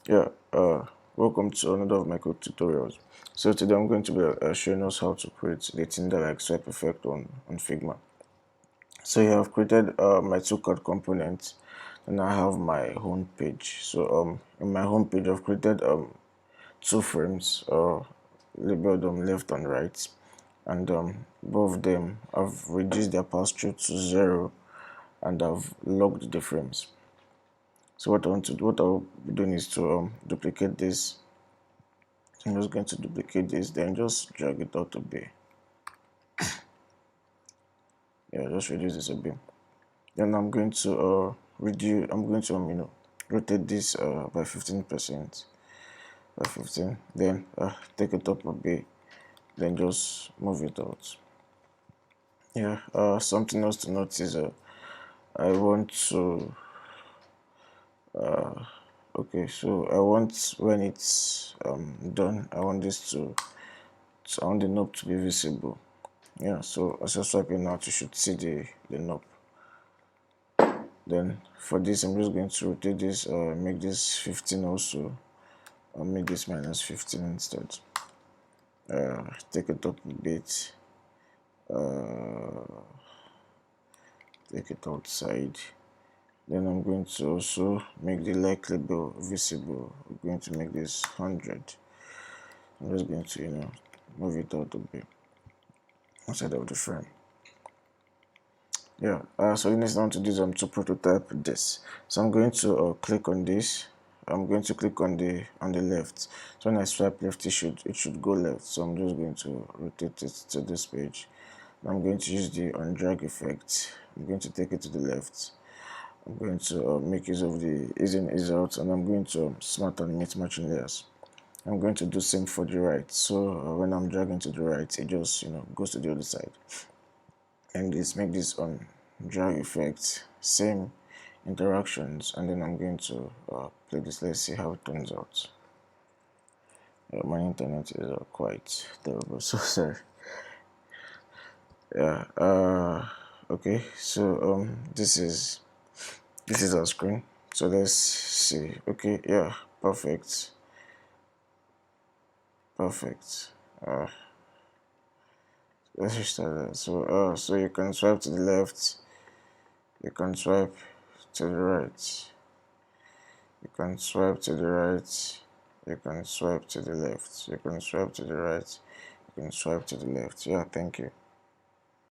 Yeah, welcome to another of my code tutorials. So today I'm going to be showing us how to create the Tinder like swipe effect on Figma. So here I've created my two card components, and I have my home page. So in my home page I've created two frames, labeled left and right, and both of them I've reduced their pass-through to 0, and I've logged the frames. So what I'll be doing is to duplicate this. I'm just going to duplicate this, then just drag it out a bit. Yeah, just reduce this a bit. Then I'm going to reduce. I'm going to rotate this by 15%, by 15. Then take it up a bit. Then just move it out. Yeah. Something else to note is I want to. Okay, so I want when it's done, I want this to. So I want the knob to be visible. Yeah, so as you're swiping out, you should see the knob. Then for this, I'm just going to rotate this, make this 15 also, or make this minus 15 instead. Take it up a bit, take it outside. Then I'm going to also make the like label visible. We're going to make this 100. I'm just going to, move it out a bit outside of the frame. Yeah, so you need now to do to prototype this. So I'm going to click on this. I'm going to click on the left. So when I swipe left, it should go left. So I'm just going to rotate it to this page. I'm going to use the on drag effect. I'm going to take it to the left. I'm going to make use of the ease in ease out, and I'm going to smart animate matching layers. I'm going to do same for the right. So when I'm dragging to the right, it just goes to the other side. And let's make this on drag effect, same interactions, and then I'm going to play this. Let's see how it turns out. My internet is quite terrible, so sorry. Yeah. Okay, so this is our screen. So let's see. Okay, yeah, perfect. Let's restart that. So you can swipe to the left, you can swipe to the right, you can swipe to the right, you can swipe to the left, you can swipe to the right, you can swipe to the left. Yeah, thank you.